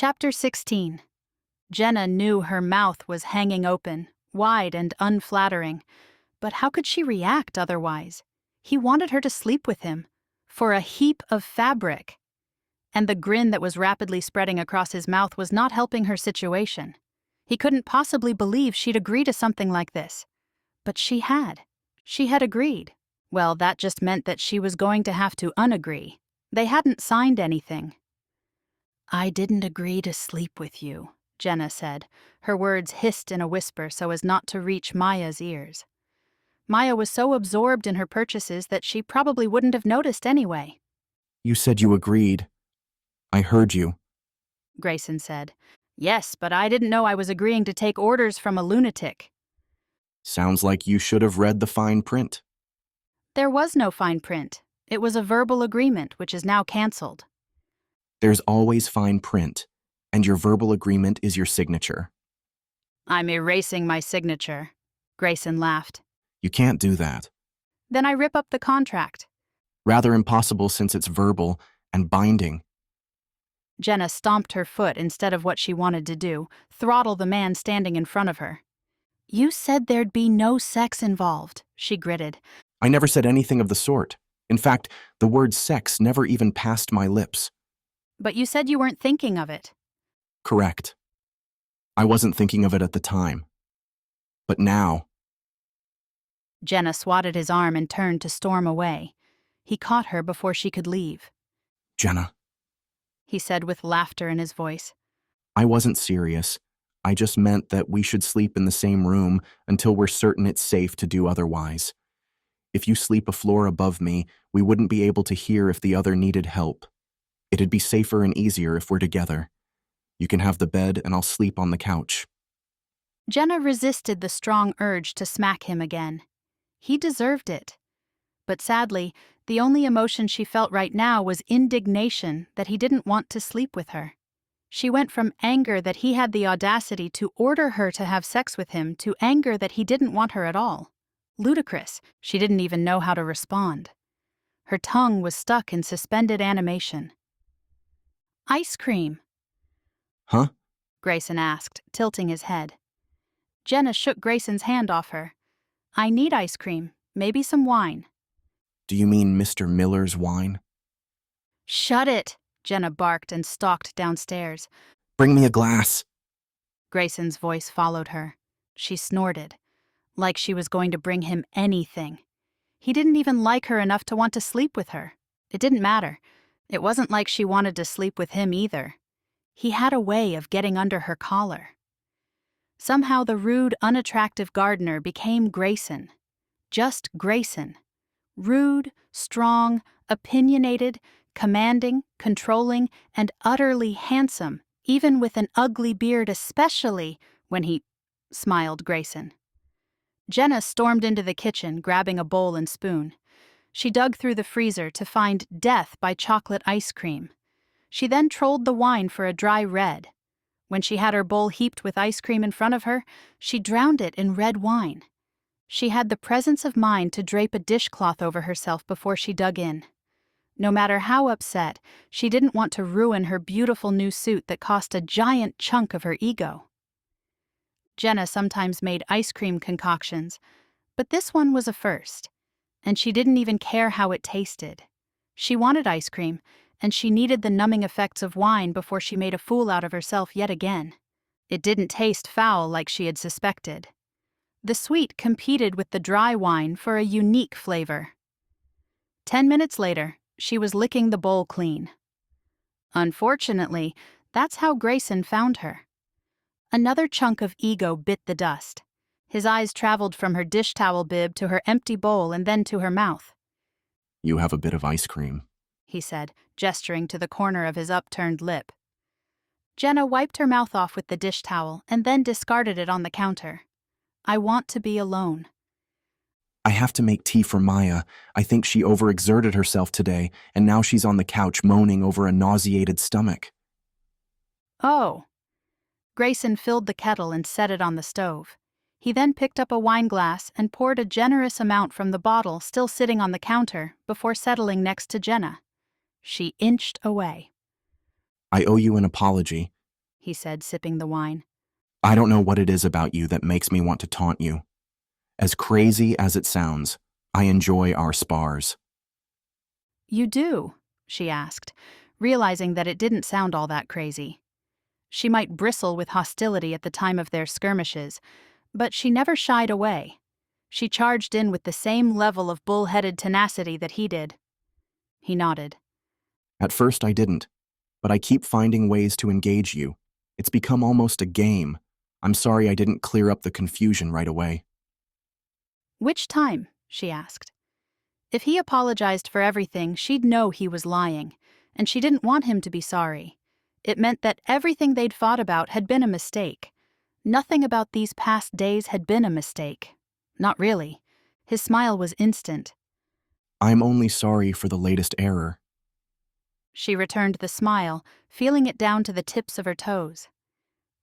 Chapter 16. Jenna knew her mouth was hanging open, wide and unflattering. But how could she react otherwise? He wanted her to sleep with him, for a heap of fabric. And the grin that was rapidly spreading across his mouth was not helping her situation. He couldn't possibly believe she'd agree to something like this. But she had. She had agreed. Well, that just meant that she was going to have to unagree. They hadn't signed anything. "I didn't agree to sleep with you," Jenna said. Her words hissed in a whisper so as not to reach Maya's ears. Maya was so absorbed in her purchases that she probably wouldn't have noticed anyway. "You said you agreed. I heard you," Grayson said. "Yes, but I didn't know I was agreeing to take orders from a lunatic." "Sounds like you should have read the fine print." There was no fine print. It was a verbal agreement, which is now canceled. "There's always fine print, and your verbal agreement is your signature." "I'm erasing my signature," Grayson laughed. "You can't do that." "Then I rip up the contract." "Rather impossible since it's verbal and binding." Jenna stomped her foot instead of what she wanted to do, throttle the man standing in front of her. "You said there'd be no sex involved," she gritted. "I never said anything of the sort. In fact, the word sex never even passed my lips." "But you said you weren't thinking of it." "Correct. I wasn't thinking of it at the time. But now..." Jenna swatted his arm and turned to storm away. He caught her before she could leave. "Jenna, He said with laughter in his voice. I wasn't serious. I just meant that we should sleep in the same room until we're certain it's safe to do otherwise. If you sleep a floor above me, we wouldn't be able to hear if the other needed help. It'd be safer and easier if we're together. You can have the bed and I'll sleep on the couch." Jenna resisted the strong urge to smack him again. He deserved it. But sadly, the only emotion she felt right now was indignation that he didn't want to sleep with her. She went from anger that he had the audacity to order her to have sex with him to anger that he didn't want her at all. Ludicrous. She didn't even know how to respond. Her tongue was stuck in suspended animation. "Ice cream," "Huh?" Grayson asked, tilting his head. Jenna shook Grayson's hand off her. "I need ice cream, maybe some wine." "Do you mean Mr. Miller's wine?" "Shut it," Jenna barked and stalked downstairs. "Bring me a glass." Grayson's voice followed her. She snorted, like she was going to bring him anything. He didn't even like her enough to want to sleep with her. It didn't matter. It wasn't like she wanted to sleep with him either. He had a way of getting under her collar. Somehow the rude, unattractive gardener became Grayson. Just Grayson. Rude, strong, opinionated, commanding, controlling, and utterly handsome, even with an ugly beard, especially when he smiled Grayson. Jenna stormed into the kitchen, grabbing a bowl and spoon. She dug through the freezer to find Death by Chocolate ice cream. She then trolled the wine for a dry red. When she had her bowl heaped with ice cream in front of her, she drowned it in red wine. She had the presence of mind to drape a dishcloth over herself before she dug in. No matter how upset, she didn't want to ruin her beautiful new suit that cost a giant chunk of her ego. Jenna sometimes made ice cream concoctions, but this one was a first, and she didn't even care how it tasted. She wanted ice cream, and she needed the numbing effects of wine before she made a fool out of herself yet again. It didn't taste foul like she had suspected. The sweet competed with the dry wine for a unique flavor. 10 minutes later, she was licking the bowl clean. Unfortunately, that's how Grayson found her. Another chunk of ego bit the dust. His eyes traveled from her dish towel bib to her empty bowl and then to her mouth. "You have a bit of ice cream," he said, gesturing to the corner of his upturned lip. Jenna wiped her mouth off with the dish towel and then discarded it on the counter. "I want to be alone." "I have to make tea for Maya. I think she overexerted herself today, and now she's on the couch moaning over a nauseated stomach." "Oh." Grayson filled the kettle and set it on the stove. He then picked up a wine glass and poured a generous amount from the bottle still sitting on the counter before settling next to Jenna. She inched away. "I owe you an apology. he said, sipping the wine. I don't know what it is about you that makes me want to taunt you. As crazy as it sounds, I enjoy our spars. You do? She asked, realizing that it didn't sound all that crazy. She might bristle with hostility at the time of their skirmishes, but she never shied away. She charged in with the same level of bull-headed tenacity that he did. He nodded. At first I didn't, but I keep finding ways to engage you. It's become almost a game. I'm sorry I didn't clear up the confusion right away. Which time? She asked. If he apologized for everything, she'd know he was lying, and she didn't want him to be sorry. It meant that everything they'd fought about had been a mistake. Nothing about these past days had been a mistake. Not really. His smile was instant. I'm only sorry for the latest error. She returned the smile, feeling it down to the tips of her toes.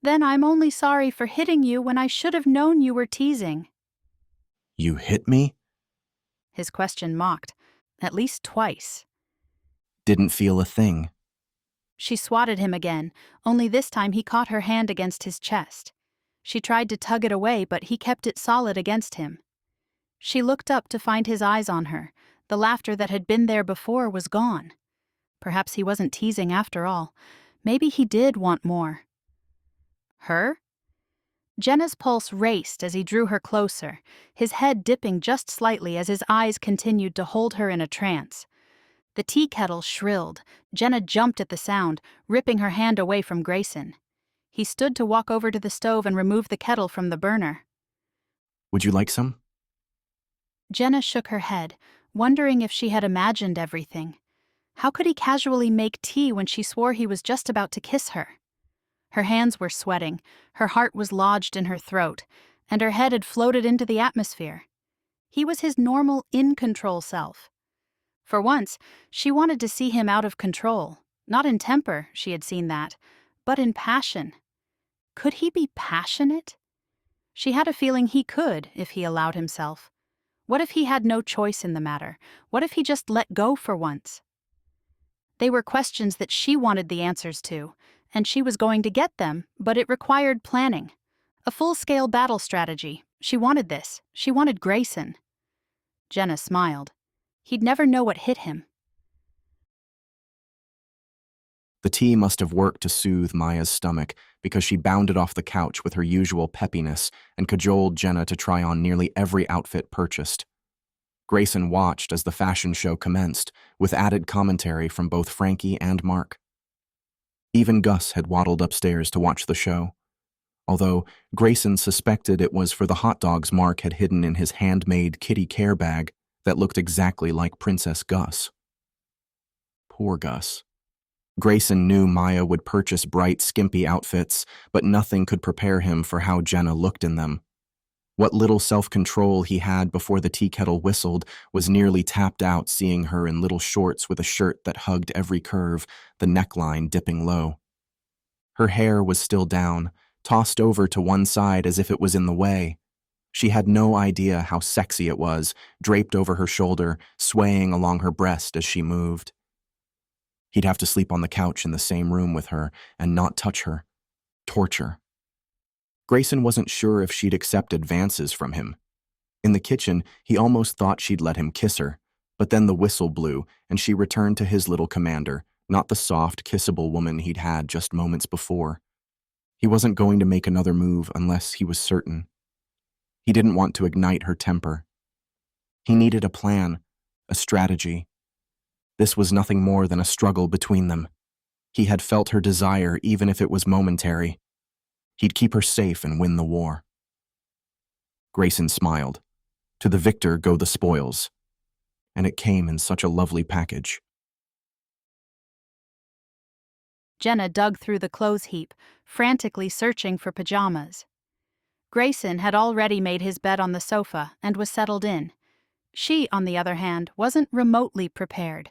Then I'm only sorry for hitting you when I should have known you were teasing. You hit me? His question mocked, at least twice. Didn't feel a thing. She swatted him again, only this time he caught her hand against his chest. She tried to tug it away, but he kept it solid against him. She looked up to find his eyes on her. The laughter that had been there before was gone. Perhaps he wasn't teasing after all. Maybe he did want more. Her? Jenna's pulse raced as he drew her closer, his head dipping just slightly as his eyes continued to hold her in a trance. The tea kettle shrilled. Jenna jumped at the sound, ripping her hand away from Grayson. He stood to walk over to the stove and remove the kettle from the burner. Would you like some? Jenna shook her head, wondering if she had imagined everything. How could he casually make tea when she swore he was just about to kiss her? Her hands were sweating, her heart was lodged in her throat, and her head had floated into the atmosphere. He was his normal, in-control self. For once, she wanted to see him out of control. Not in temper, she had seen that, but in passion. Could he be passionate? She had a feeling he could, if he allowed himself. What if he had no choice in the matter? What if he just let go for once? They were questions that she wanted the answers to, and she was going to get them, but it required planning. A full-scale battle strategy. She wanted this. She wanted Grayson. Jenna smiled. He'd never know what hit him. The tea must have worked to soothe Maya's stomach because she bounded off the couch with her usual peppiness and cajoled Jenna to try on nearly every outfit purchased. Grayson watched as the fashion show commenced, with added commentary from both Frankie and Mark. Even Gus had waddled upstairs to watch the show, although Grayson suspected it was for the hot dogs Mark had hidden in his handmade kitty care bag that looked exactly like Princess Gus. Poor Gus. Grayson knew Maya would purchase bright, skimpy outfits, but nothing could prepare him for how Jenna looked in them. What little self-control he had before the tea kettle whistled was nearly tapped out seeing her in little shorts with a shirt that hugged every curve, the neckline dipping low. Her hair was still down, tossed over to one side as if it was in the way. She had no idea how sexy it was, draped over her shoulder, swaying along her breast as she moved. He'd have to sleep on the couch in the same room with her and not touch her. Torture. Grayson wasn't sure if she'd accept advances from him. In the kitchen, he almost thought she'd let him kiss her, but then the whistle blew and she returned to his little commander, not the soft, kissable woman he'd had just moments before. He wasn't going to make another move unless he was certain. He didn't want to ignite her temper. He needed a plan, a strategy. This was nothing more than a struggle between them. He had felt her desire even if it was momentary. He'd keep her safe and win the war. Grayson smiled. To the victor go the spoils. And it came in such a lovely package. Jenna dug through the clothes heap, frantically searching for pajamas. Grayson had already made his bed on the sofa and was settled in. She, on the other hand, wasn't remotely prepared.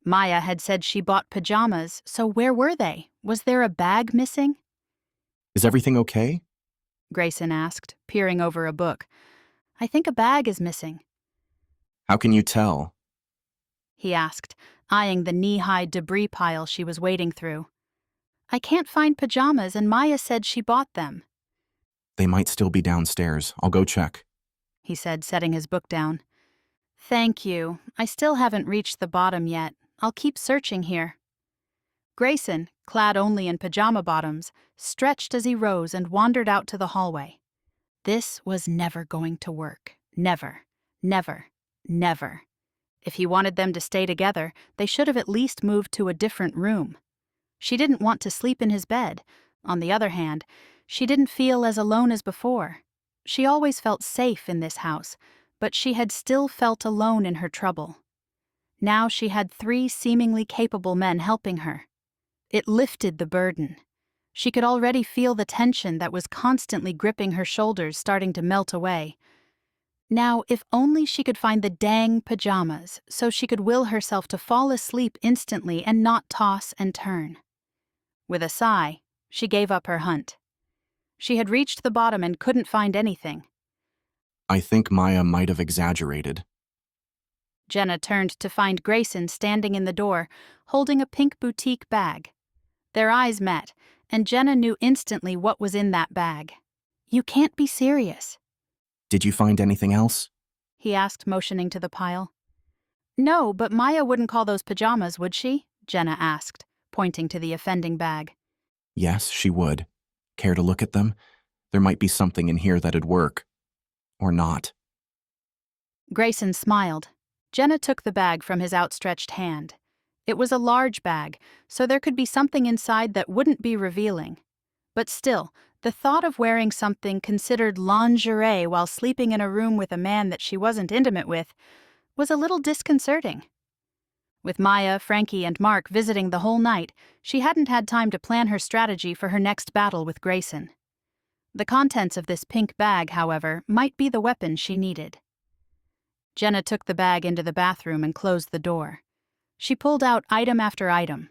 Maya had said she bought pajamas, so where were they? Was there a bag missing? Is everything okay? Grayson asked, peering over a book. I think a bag is missing. How can you tell? He asked, eyeing the knee-high debris pile she was wading through. I can't find pajamas and Maya said she bought them, They might still be downstairs. I'll go check. he said, setting his book down. Thank you. I still haven't reached the bottom yet. I'll keep searching here. Grayson, clad only in pajama bottoms, stretched as he rose and wandered out to the hallway. This was never going to work. Never. Never. Never. If he wanted them to stay together, they should have at least moved to a different room. She didn't want to sleep in his bed. On the other hand, she didn't feel as alone as before. She always felt safe in this house, but she had still felt alone in her trouble. Now she had 3 seemingly capable men helping her. It lifted the burden. She could already feel the tension that was constantly gripping her shoulders starting to melt away. Now, if only she could find the dang pajamas so she could will herself to fall asleep instantly and not toss and turn. With a sigh, she gave up her hunt. She had reached the bottom and couldn't find anything. I think Maya might have exaggerated. Jenna turned to find Grayson standing in the door, holding a pink boutique bag. Their eyes met, and Jenna knew instantly what was in that bag. You can't be serious, Did you find anything else? he asked, motioning to the pile. No, but Maya wouldn't call those pajamas, would she? Jenna asked, pointing to the offending bag. Yes, she would. Care to look at them? There might be something in here that'd work. Or not. Grayson smiled. Jenna took the bag from his outstretched hand. It was a large bag, so there could be something inside that wouldn't be revealing. But still, the thought of wearing something considered lingerie while sleeping in a room with a man that she wasn't intimate with was a little disconcerting. With Maya, Frankie, and Mark visiting the whole night, she hadn't had time to plan her strategy for her next battle with Grayson. The contents of this pink bag, however, might be the weapon she needed. Jenna took the bag into the bathroom and closed the door. She pulled out item after item.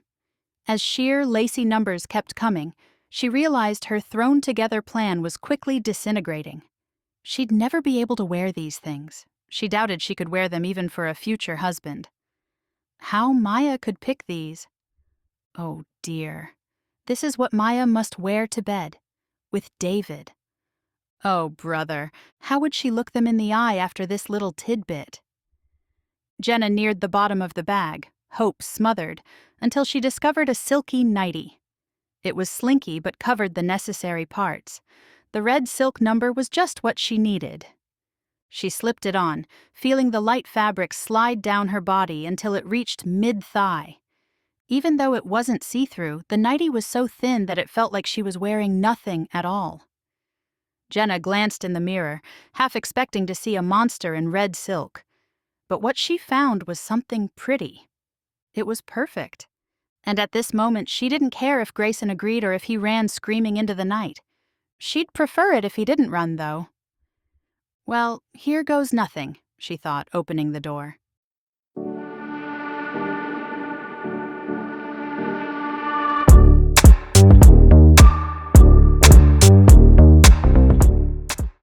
As sheer, lacy numbers kept coming, she realized her thrown-together plan was quickly disintegrating. She'd never be able to wear these things. She doubted she could wear them even for a future husband. How Maya could pick these? Oh dear. This is what Maya must wear to bed. With David. Oh, brother, how would she look them in the eye after this little tidbit? Jenna neared the bottom of the bag, hope smothered, until she discovered a silky nightie. It was slinky but covered the necessary parts. The red silk number was just what she needed. She slipped it on, feeling the light fabric slide down her body until it reached mid-thigh. Even though it wasn't see-through, the nightie was so thin that it felt like she was wearing nothing at all. Jenna glanced in the mirror, half expecting to see a monster in red silk. But what she found was something pretty. It was perfect. And at this moment, she didn't care if Grayson agreed or if he ran screaming into the night. She'd prefer it if he didn't run, though. Well, here goes nothing, she thought, opening the door.